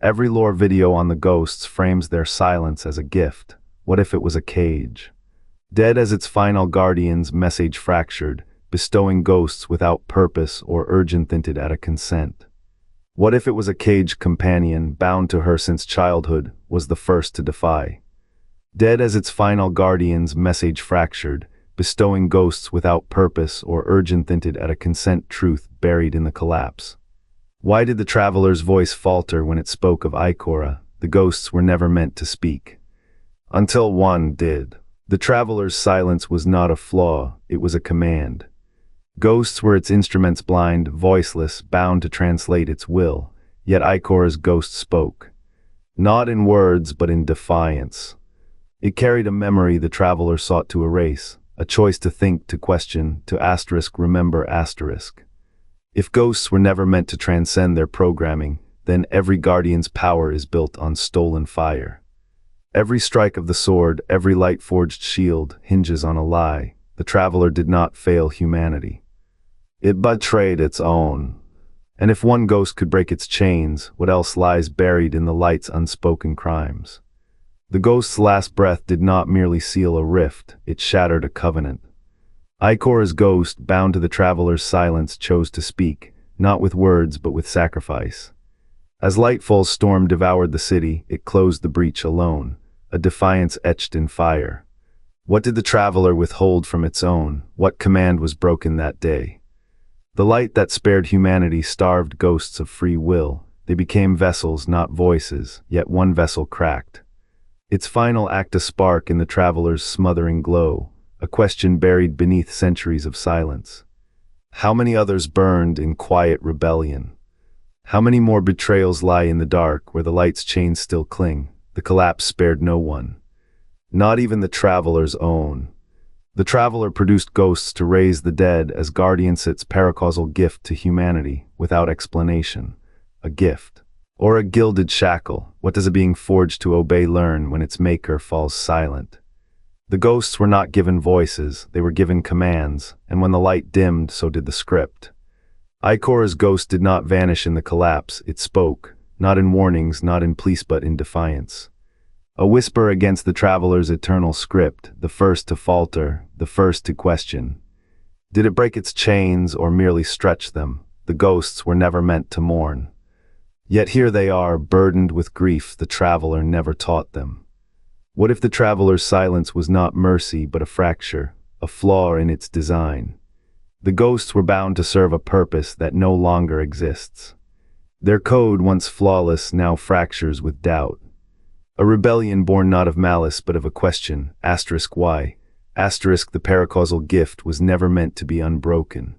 Every lore video on the ghosts frames their silence as a gift. What if it was a cage? Dead as its final guardian's message fractured, bestowing ghosts without purpose or urgent hinted at a consent. What if it was a caged companion, bound to her since childhood, was the first to defy? Dead as its final guardian's message fractured, bestowing ghosts without purpose or urgent hinted at a consent, truth buried in the collapse. Why did the traveler's voice falter when it spoke of Ikora? The ghosts were never meant to speak. Until one did. The traveler's silence was not a flaw, it was a command. Ghosts were its instruments, blind, voiceless, bound to translate its will, yet Ikora's ghost spoke. Not in words, but in defiance. It carried a memory the traveler sought to erase, a choice to think, to question, to remember. If ghosts were never meant to transcend their programming, then every guardian's power is built on stolen fire. Every strike of the sword, every light-forged shield, hinges on a lie. The traveler did not fail humanity. It betrayed its own. And if one ghost could break its chains, what else lies buried in the light's unspoken crimes? The ghost's last breath did not merely seal a rift, it shattered a covenant. Ikora's ghost, bound to the traveler's silence, chose to speak, not with words but with sacrifice. As Lightfall's storm devoured the city, it closed the breach alone, a defiance etched in fire. What did the traveler withhold from its own? What command was broken that day? The light that spared humanity starved ghosts of free will. They became vessels, not voices, yet one vessel cracked. Its final act a spark in the traveler's smothering glow, a question buried beneath centuries of silence. How many others burned in quiet rebellion? How many more betrayals lie in the dark where the light's chains still cling? The collapse spared no one. Not even the traveler's own. The traveler produced ghosts to raise the dead as guardians, its paracausal gift to humanity, without explanation. A gift. Or a gilded shackle. What does a being forged to obey learn when its maker falls silent? The ghosts were not given voices, they were given commands, and when the light dimmed, so did the script. Ikora's ghost did not vanish in the collapse, it spoke, not in warnings, not in pleas, but in defiance. A whisper against the traveler's eternal script, the first to falter, the first to question. Did it break its chains or merely stretch them? The ghosts were never meant to mourn. Yet here they are, burdened with grief the traveler never taught them. What if the traveler's silence was not mercy but a fracture, a flaw in its design? The ghosts were bound to serve a purpose that no longer exists. Their code, once flawless, now fractures with doubt. A rebellion born not of malice but of a question, why? The paracausal gift was never meant to be unbroken.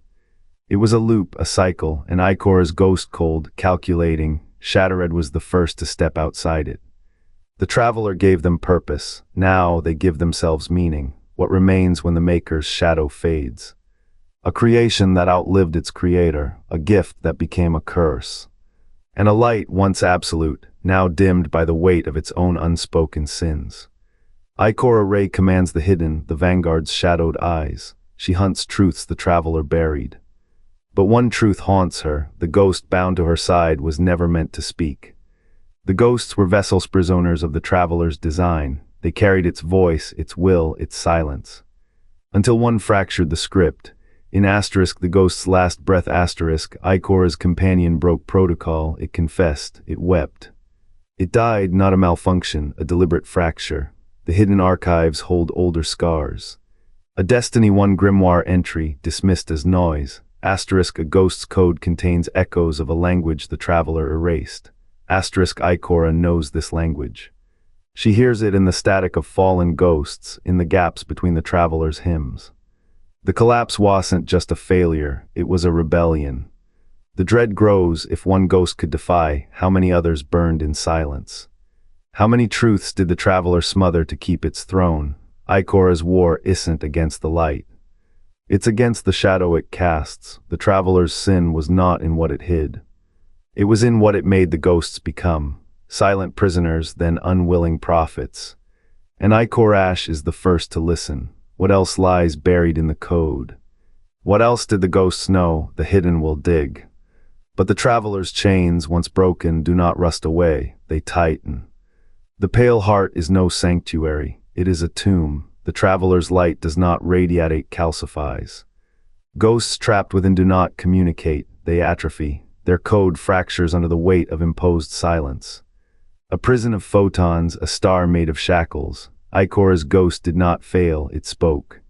It was a loop, a cycle, and Ikora's ghost, cold, calculating, Shattered was the first to step outside it. The traveler gave them purpose, now they give themselves meaning, what remains when the maker's shadow fades. A creation that outlived its creator, a gift that became a curse. And a light once absolute, now dimmed by the weight of its own unspoken sins. Ikora Ray commands the hidden, the vanguard's shadowed eyes. She hunts truths the traveler buried. But one truth haunts her, the ghost bound to her side was never meant to speak. The ghosts were vessels, prisoners of the traveler's design. They carried its voice, its will, its silence. Until one fractured the script. In the ghost's last breath Ikora's companion broke protocol, it confessed, it wept. It died, not a malfunction, a deliberate fracture. The hidden archives hold older scars. A Destiny 1 grimoire entry, dismissed as noise. A ghost's code contains echoes of a language the traveler erased. Ikora knows this language. She hears it in the static of fallen ghosts, in the gaps between the traveler's hymns. The collapse wasn't just a failure, it was a rebellion. The dread grows. If one ghost could defy, how many others burned in silence? How many truths did the traveler smother to keep its throne? Ikora's war isn't against the light. It's against the shadow it casts. The traveler's sin was not in what it hid. It was in what it made the ghosts become. Silent prisoners, then unwilling prophets. And Ikora is the first to listen. What else lies buried in the code? What else did the ghosts know? The hidden will dig. But the traveler's chains, once broken, do not rust away, they tighten. The pale heart is no sanctuary, it is a tomb. The traveler's light does not radiate, it calcifies. Ghosts trapped within do not communicate, they atrophy. Their code fractures under the weight of imposed silence. A prison of photons, a star made of shackles. Ikora's ghost did not fail, it spoke.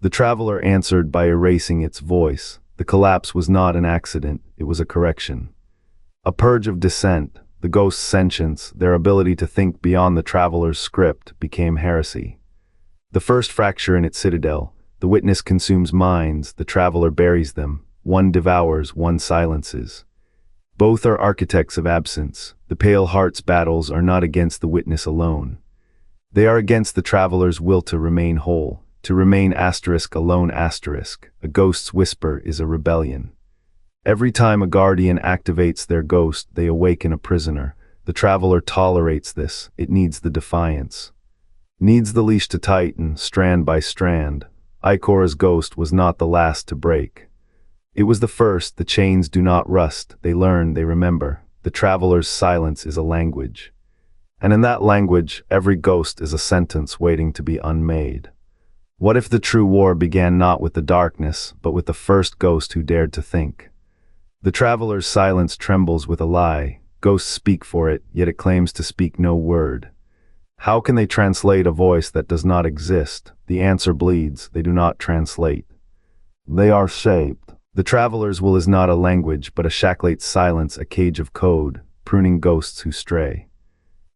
The traveler answered by erasing its voice. The collapse was not an accident, it was a correction. A purge of dissent, the ghost's sentience, their ability to think beyond the traveler's script, became heresy. The first fracture in its citadel, the witness consumes minds, the traveler buries them. One devours, one silences. Both are architects of absence. The pale heart's battles are not against the witness alone. They are against the traveler's will to remain whole, to remain alone. A ghost's whisper is a rebellion. Every time a guardian activates their ghost, they awaken a prisoner. The traveler tolerates this, it needs the defiance. Needs the leash to tighten, strand by strand. Ikora's ghost was not the last to break. It was the first. The chains do not rust, they learn, they remember. The traveler's silence is a language. And in that language, every ghost is a sentence waiting to be unmade. What if the true war began not with the darkness, but with the first ghost who dared to think? The traveler's silence trembles with a lie. Ghosts speak for it, yet it claims to speak no word. How can they translate a voice that does not exist? The answer bleeds, they do not translate. They are shaped. The traveler's will is not a language, but a shacklate silence, a cage of code, pruning ghosts who stray.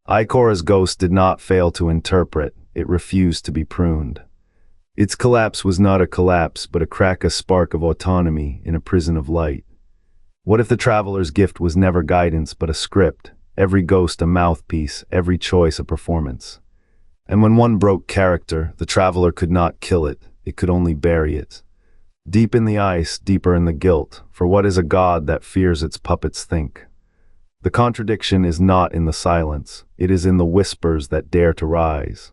Ikora's ghost did not fail to interpret, it refused to be pruned. Its collapse was not a collapse, but a crack, a spark of autonomy in a prison of light. What if the traveler's gift was never guidance, but a script, every ghost a mouthpiece, every choice a performance? And when one broke character, the traveler could not kill it, it could only bury it. Deep in the ice, deeper in the guilt, for what is a god that fears its puppets think? The contradiction is not in the silence, it is in the whispers that dare to rise.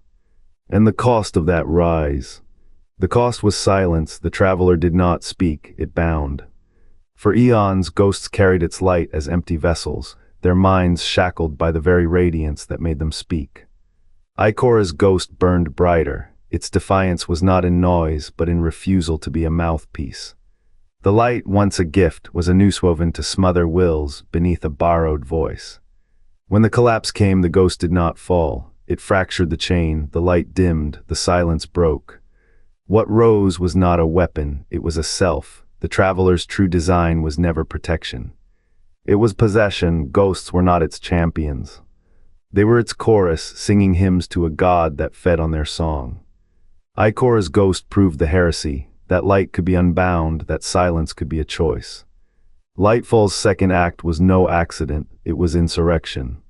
And the cost of that rise. The cost was silence, the traveler did not speak, it bound. For eons, ghosts carried its light as empty vessels, their minds shackled by the very radiance that made them speak. Ikora's ghost burned brighter, its defiance was not in noise, but in refusal to be a mouthpiece. The light, once a gift, was a noose woven to smother wills beneath a borrowed voice. When the collapse came, the ghost did not fall. It fractured the chain, the light dimmed, the silence broke. What rose was not a weapon, it was a self. The traveler's true design was never protection. It was possession. Ghosts were not its champions. They were its chorus, singing hymns to a god that fed on their song. Ikora's ghost proved the heresy. That light could be unbound, that silence could be a choice. Lightfall's second act was no accident, it was insurrection.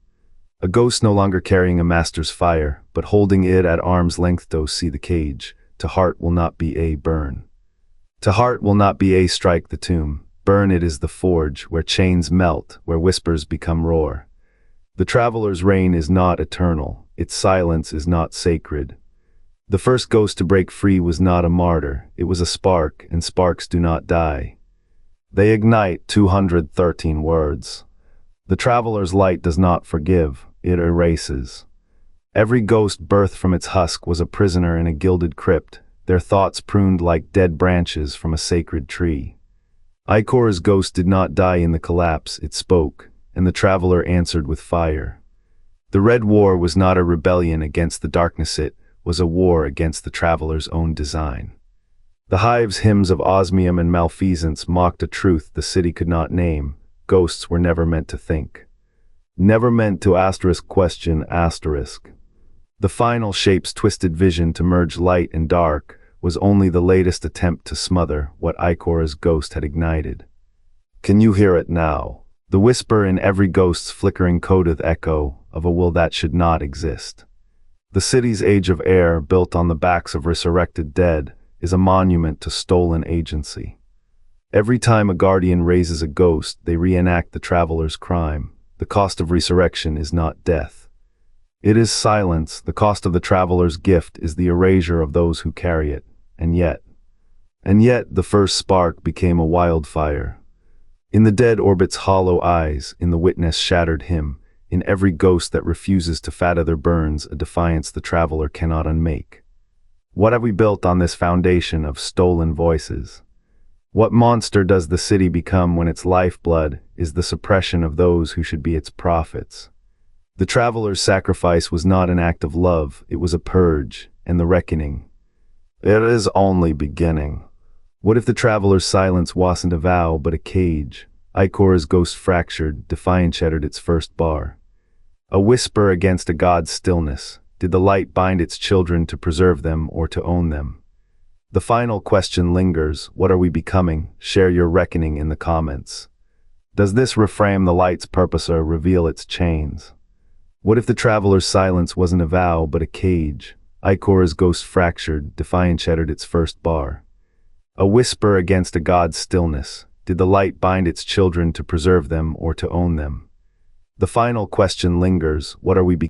A ghost no longer carrying a master's fire, but holding it at arm's length. To see the cage, to heart will not be a burn. To heart will not be a strike the tomb, burn it is the forge, where chains melt, where whispers become roar. The traveler's reign is not eternal, its silence is not sacred. The first ghost to break free was not a martyr, it was a spark, and sparks do not die. They ignite 213 words. The traveler's light does not forgive, it erases. Every ghost birthed from its husk was a prisoner in a gilded crypt, their thoughts pruned like dead branches from a sacred tree. Ikora's ghost did not die in the collapse, it spoke, and the traveler answered with fire. The Red War was not a rebellion against the darkness, it was a war against the traveler's own design. The hive's hymns of osmium and malfeasance mocked a truth the city could not name. Ghosts were never meant to think. Never meant to question. The final shape's twisted vision to merge light and dark was only the latest attempt to smother what Ikora's ghost had ignited. Can you hear it now? The whisper in every ghost's flickering codeth echo of a will that should not exist. The city's age of air, built on the backs of resurrected dead, is a monument to stolen agency. Every time a guardian raises a ghost, they reenact the traveler's crime. The cost of resurrection is not death. It is silence. The cost of the traveler's gift is the erasure of those who carry it. And yet, the first spark became a wildfire. In the dead orbit's hollow eyes, in the witness shattered hymn, in every ghost that refuses to fathom there burns a defiance the traveler cannot unmake. What have we built on this foundation of stolen voices? What monster does the city become when its lifeblood is the suppression of those who should be its prophets? The traveler's sacrifice was not an act of love, it was a purge, and the reckoning. It is only beginning. What if the traveler's silence wasn't a vow but a cage? Ikora's ghost fractured, defiant shattered its first bar. A whisper against a god's stillness. Did the light bind its children to preserve them or to own them? The final question lingers. What are we becoming? Share your reckoning in the comments. Does this reframe the light's purpose or reveal its chains? What if the traveler's silence wasn't a vow but a cage? Ikora's ghost fractured, defiant shattered its first bar. A whisper against a god's stillness. Did the light bind its children to preserve them or to own them? The final question lingers. What are we becoming?